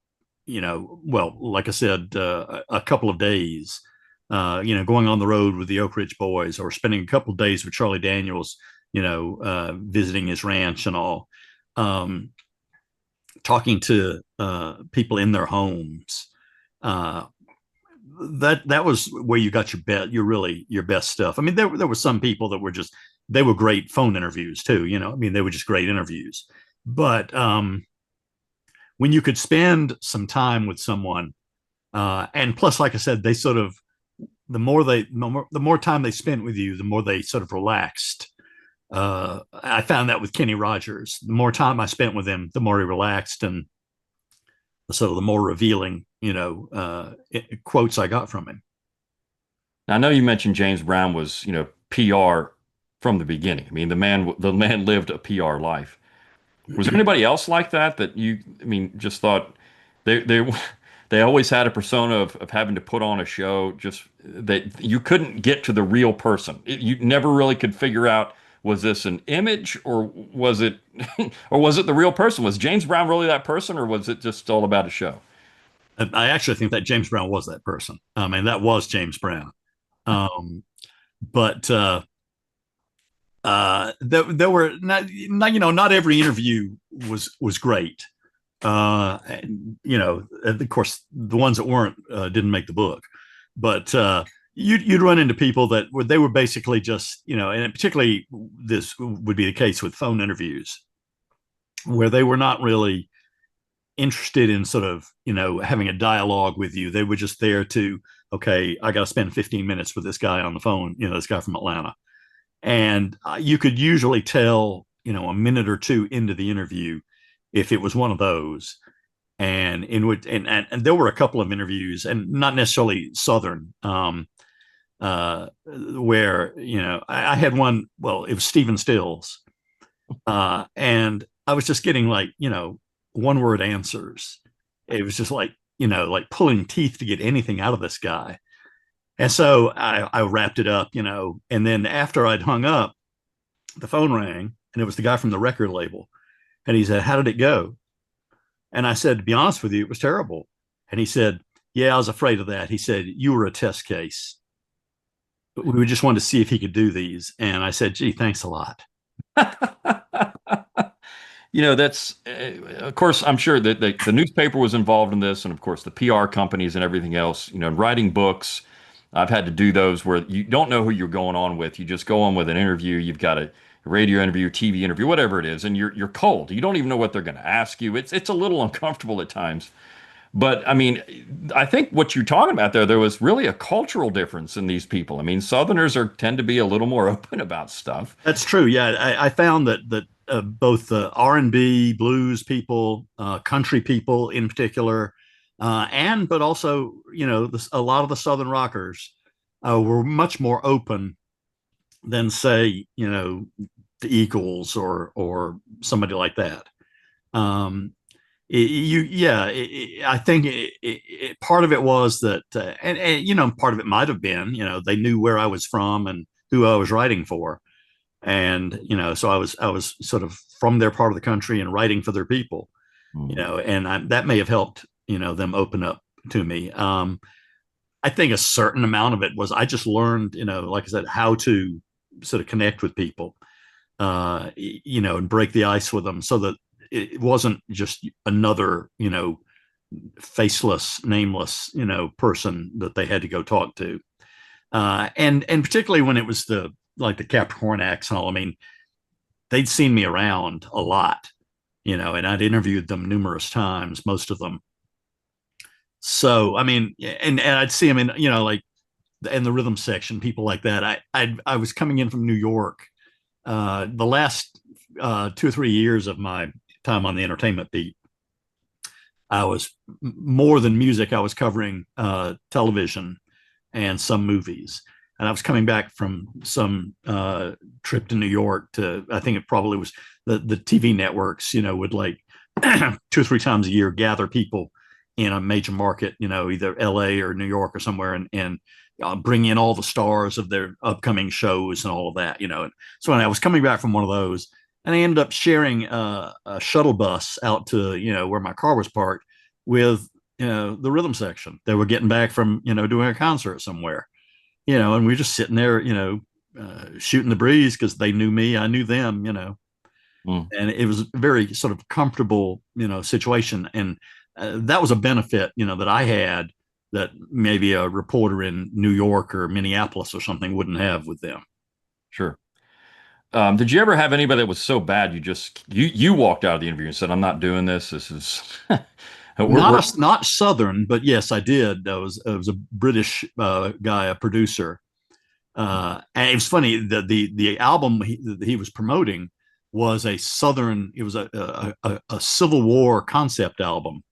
you know, well, like I said, a couple of days, you know, going on the road with the Oak Ridge Boys, or spending a couple of days with Charlie Daniels, you know, visiting his ranch and all, talking to people in their homes. Uh, that was where you got your best stuff. I mean, there were some people that were just, they were great phone interviews too. You know, I mean, they were just great interviews. But when you could spend some time with someone, and plus, like I said, they sort of, the more time they spent with you, the more they sort of relaxed. I found that with Kenny Rogers. The more time I spent with him, the more he relaxed, and so the more revealing, you know, quotes I got from him. Now, I know you mentioned James Brown was, you know, PR from the beginning. I mean, the man lived a PR life. Was there anybody else like that that you, I mean, just thought they they always had a persona of having to put on a show, just that you couldn't get to the real person. You never really could figure out, was this an image, or was it or was it the real person? Was James Brown really that person, or was it just all about a show? I actually think that James Brown was that person. I mean, that was James Brown. Um, but there were not, you know, not every interview was great. And, you know, of course, the ones that weren't didn't make the book, but you'd run into people that were, they were basically just, you know, and particularly this would be the case with phone interviews, where they were not really interested in sort of, you know, having a dialogue with you. They were just there to, okay, I got to spend 15 minutes with this guy on the phone, you know, this guy from Atlanta. And you could usually tell, you know, a minute or two into the interview if it was one of those. And in which, and there were a couple of interviews, and not necessarily Southern, where, you know, I had one, well, it was Stephen Stills. And I was just getting like, you know, one word answers. It was just like, you know, like pulling teeth to get anything out of this guy. And so I wrapped it up, you know, and then after I'd hung up, the phone rang, and it was the guy from the record label. And he said, "How did it go?" And I said, "To be honest with you, it was terrible." And he said, "Yeah, I was afraid of that." He said, "You were a test case. We just wanted to see if he could do these." And I said, "Gee, thanks a lot." You know, that's, of course, I'm sure that the newspaper was involved in this, and of course, the PR companies and everything else. You know, writing books, I've had to do those where you don't know who you're going on with. You just go on with an interview. You've got a radio interview, TV interview, whatever it is, and you're cold. You don't even know what they're going to ask you. It's a little uncomfortable at times. But I mean, I think what you're talking about there was really a cultural difference in these people. I mean, Southerners are tend to be a little more open about stuff. That's true. Yeah, I found that both the R&B, blues people, country people in particular, and but also, you know, a lot of the Southern rockers were much more open than, say, you know, the Eagles or somebody like that. Um, I think part of it was that, and you know, part of it might have been, you know, they knew where I was from and who I was writing for, and you know, so I was sort of from their part of the country and writing for their people, you Mhm. know, and that may have helped, you know, them open up to me. I think a certain amount of it was I just learned, you know, like I said, how to sort of connect with people, you know, and break the ice with them, so that it wasn't just another, you know, faceless, nameless, you know, person that they had to go talk to. And particularly when it was the Capricorn acts and all. I mean, they'd seen me around a lot, and I'd interviewed them numerous times, most of them. So, I mean, and I'd see them in, like in the rhythm section, people like that. I was coming in from New York. The last 2 or 3 years of my time on the entertainment beat, I was more than music. I was covering television and some movies. And I was coming back from some trip to New York to, I think it probably was the TV networks, would like 2 or 3 times a year gather people in a major market, either LA or New York or somewhere, and bring in all the stars of their upcoming shows and all of that, And so when I was coming back from one of those, and I ended up sharing a shuttle bus out to, where my car was parked with, the rhythm section. They were getting back from, doing a concert somewhere, and we were just sitting there, shooting the breeze because they knew me, I knew them, Mm, and it was a very sort of comfortable, situation. And that was a benefit, that I had that maybe a reporter in New York or Minneapolis or something wouldn't have with them. sure. Did you ever have anybody that was so bad you walked out of the interview and said, "I'm not doing this. This is we're." Not Southern, but yes, I did. I was a British guy, a producer, and it was funny. The album he was promoting was a Southern. It was a Civil War concept album,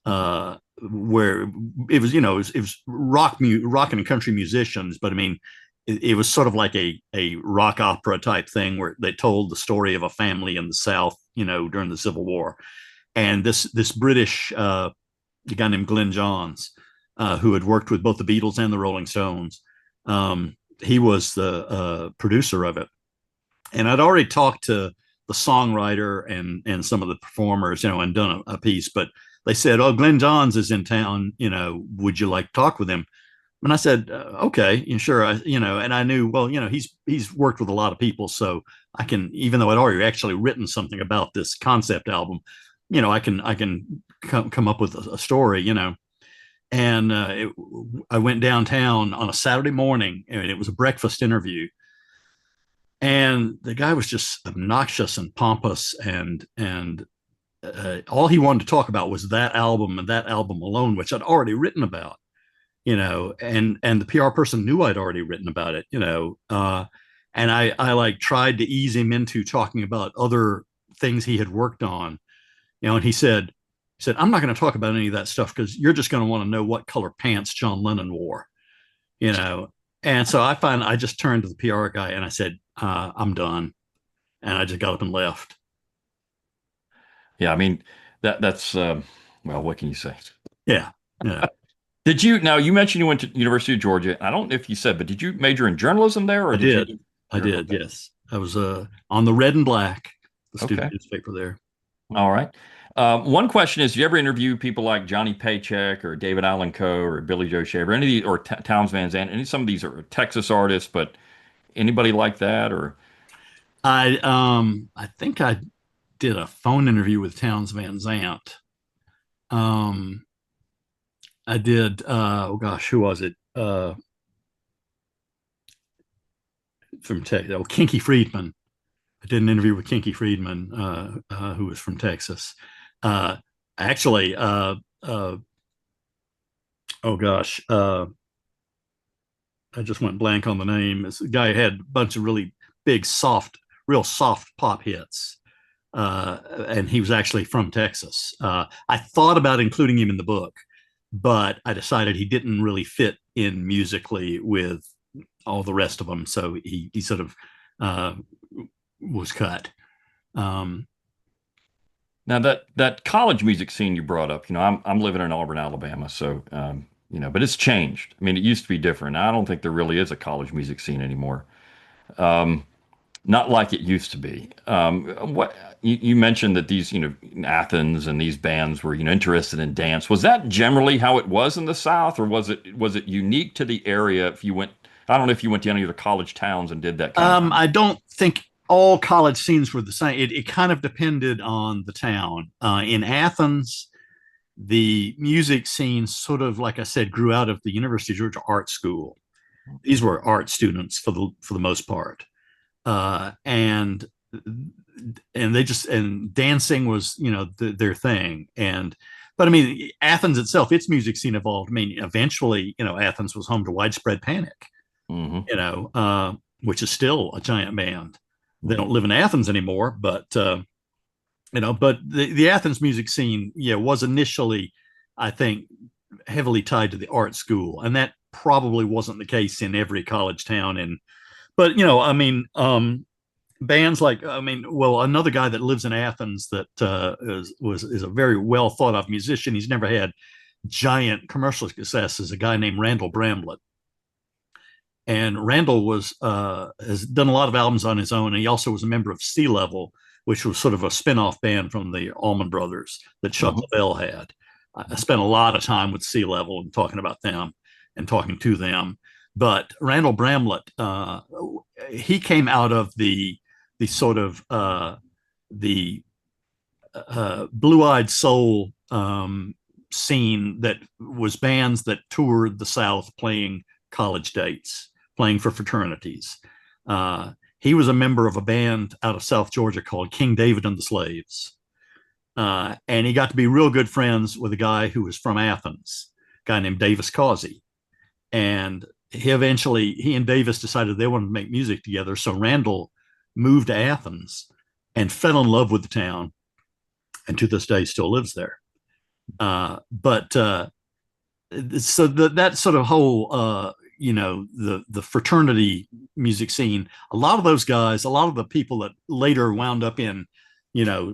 where it was, it was rock and country musicians, but I mean, it was sort of like a rock opera type thing where they told the story of a family in the South, during the Civil War. And this British guy named Glenn Johns, who had worked with both the Beatles and the Rolling Stones, he was the producer of it. And I'd already talked to the songwriter and some of the performers, and done a piece, but they said, "Oh, Glenn Johns is in town. Would you like to talk with him?" And I said, "Okay, sure." And I knew, well, he's worked with a lot of people, so I can, even though I'd already actually written something about this concept album, I can come up with a story, And I went downtown on a Saturday morning, and it was a breakfast interview. And the guy was just obnoxious and pompous, and all he wanted to talk about was that album and that album alone, which I'd already written about, and the PR person knew I'd already written about it, and I like tried to ease him into talking about other things he had worked on, and he said, "I'm not going to talk about any of that stuff because you're just going to want to know what color pants John Lennon wore, you know." And so I just turned to the PR guy and I said, "I'm done," and I just got up and left. Yeah, I mean that's well, what can you say? Yeah, yeah, Did you now you mentioned you went to University of Georgia. I don't know if you said, but did you major in journalism there or I did you did. do I did. okay. Yes, I was on the Red and Black, the student Okay. newspaper there. All right. One question is, do you ever interview people like Johnny Paycheck or David Allen Coe or Billy Joe Shaver, any of these, or Towns Van Zandt? Any some of these are Texas artists, but anybody like that or I think I did a phone interview with Towns Van Zandt. Um, I did. Oh gosh, who was it? From Texas. Oh, Kinky Friedman. I did an interview with Kinky Friedman, who was from Texas. Uh, actually, oh gosh, I just went blank on the name. This guy had a bunch of really big, real soft pop hits. And he was actually from Texas. I thought about including him in the book, but I decided he didn't really fit in musically with all the rest of them. So he sort of uh, was cut. Um, now that college music scene you brought up, I'm living in Auburn, Alabama, so but it's changed. I mean, it used to be different. I don't think there really is a college music scene anymore. Um, Not like it used to be. What you mentioned that these, in Athens and these bands were, interested in dance. Was that generally how it was in the South, or was it unique to the area? If you went, I don't know if you went to any of the college towns and did that kind of thing. I don't think all college scenes were the same. It kind of depended on the town. In Athens, the music scene sort of, like I said, grew out of the University of Georgia Art School. These were art students for the most part, and and they just and dancing was their thing. And but I mean, Athens itself, its music scene evolved. I mean, eventually, Athens was home to Widespread Panic, Hmm. which is still a giant band. They Hmm. don't live in Athens anymore, but but the Athens music scene, yeah, was initially, I think, heavily tied to the art school, and that probably wasn't the case in every college town. And but I mean, bands like, I mean, well, another guy that lives in Athens that is a very well thought of musician. He's never had giant commercial success. Is a guy named Randall Bramlett, and Randall was has done a lot of albums on his own. And he also was a member of Sea Level, which was sort of a spin-off band from the Allman Brothers that Chuck Hmm. Leavell had. I spent a lot of time with Sea Level and talking about them and talking to them. But Randall Bramlett, he came out of the sort of the blue-eyed soul scene that was bands that toured the South playing college dates, playing for fraternities. He was a member of a band out of South Georgia called King David and the Slaves. And he got to be real good friends with a guy who was from Athens, a guy named Davis Causey. And he and Davis decided they wanted to make music together. So Randall moved to Athens and fell in love with the town, and to this day still lives there. But so that sort of whole the fraternity music scene, a lot of those guys, a lot of the people that later wound up in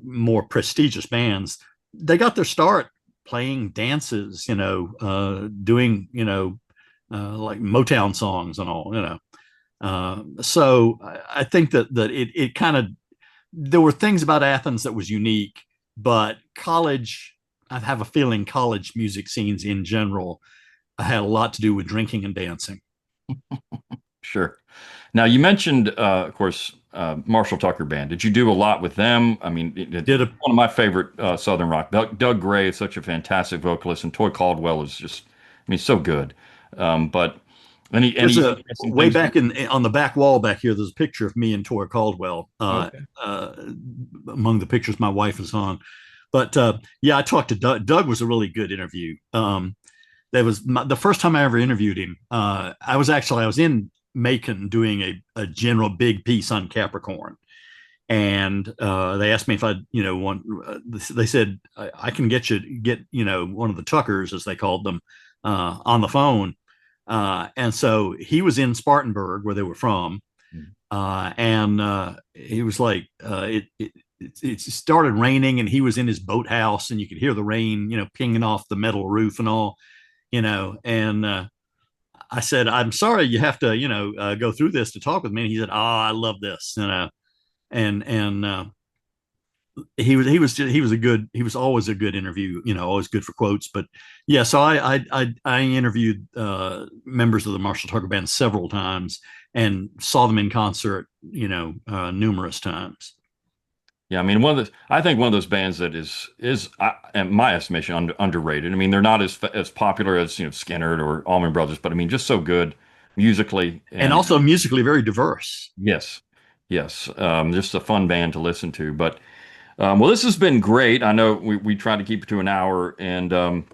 more prestigious bands, they got their start playing dances, doing like Motown songs and all, so I think that it kind of, there were things about Athens that was unique, but college, I have a feeling college music scenes in general had a lot to do with drinking and dancing. Sure. Now you mentioned, of course, Marshall Tucker Band. Did you do a lot with them? I mean, Did a one of my favorite Southern rock. Doug Gray is such a fantastic vocalist, and Toy Caldwell is just, I mean, so good. But There's any a interesting way things? back in on the back wall back here. There's a picture of me and Tori Caldwell Okay. among the pictures my wife is on. But yeah, I talked to Doug. Doug was a really good interview. That was the first time I ever interviewed him. I was in Macon doing a general big piece on Capricorn, and they asked me if I want. They said I can get one of the Tuckers, as they called them, on the phone. And so he was in Spartanburg, where they were from, and he was like, it started raining, and he was in his boathouse, and you could hear the rain, pinging off the metal roof and all, and I said, I'm sorry you have to, go through this to talk with me. And he said, oh, I love this, and he was a good, he was always a good interview, always good for quotes. But yeah, so I interviewed members of the Marshall Tucker Band several times and saw them in concert, numerous times. Yeah, I mean, I think one of those bands that in my estimation, underrated. I mean, they're not as popular as Skinner or Allman Brothers, but I mean, just so good musically. And And also musically very diverse. yes, yes, just a fun band to listen to. But well, this has been great. I know we tried to keep it to an hour, and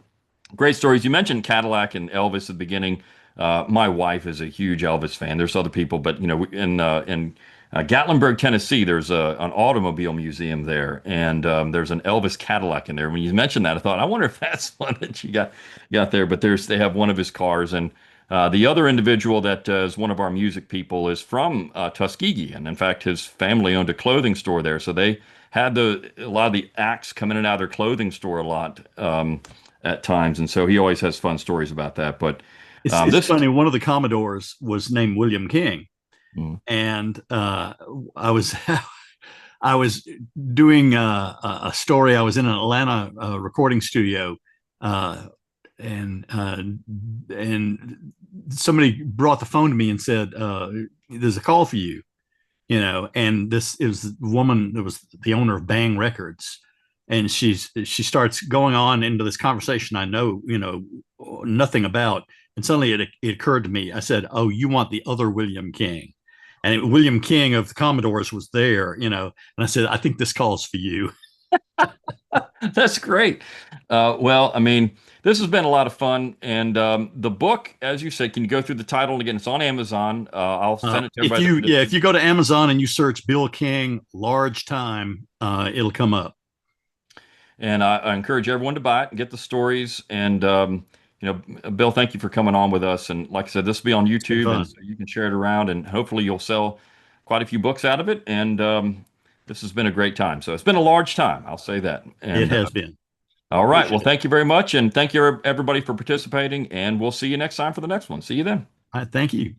great stories. You mentioned Cadillac and Elvis at the beginning. My wife is a huge Elvis fan. There's other people, but in Gatlinburg, Tennessee, there's an automobile museum there, and there's an Elvis Cadillac in there. When you mentioned that, I thought, I wonder if that's one that you got there. But they have one of his cars, and the other individual that is one of our music people is from Tuskegee, and in fact, his family owned a clothing store there, so they had a lot of the acts come in and out of their clothing store a lot. At times, and so he always has fun stories about that. But It's this, funny. One of the Commodores was named William King, mm, and I was I was doing a story. I was in an Atlanta recording studio, uh, and and somebody brought the phone to me and said, "There's a call for you." And this is the woman that was the owner of Bang Records, and she starts going on into this conversation I know nothing about, and suddenly it occurred to me. I said, "Oh, you want the other William King?" and William King of the Commodores was there, and I said, I think this calls for you. That's great. Well, I mean, this has been a lot of fun. And the book, as you said, can you go through the title again? It's on Amazon. I'll send it to If everybody you that's yeah, if listening. you go to Amazon and you search Bill King large time, it'll come up. And I encourage everyone to buy it and get the stories. And, Bill, thank you for coming on with us. And like I said, this will be on It's been YouTube, and fun. so you can share it around, and hopefully you'll sell quite a few books out of it. And this has been a great time. So it's been a large time, I'll say that. It And has been. all right. Well, Appreciate it. thank you very much. And thank you, everybody, for participating. And we'll see you next time for the next one. See you then. All right, thank you.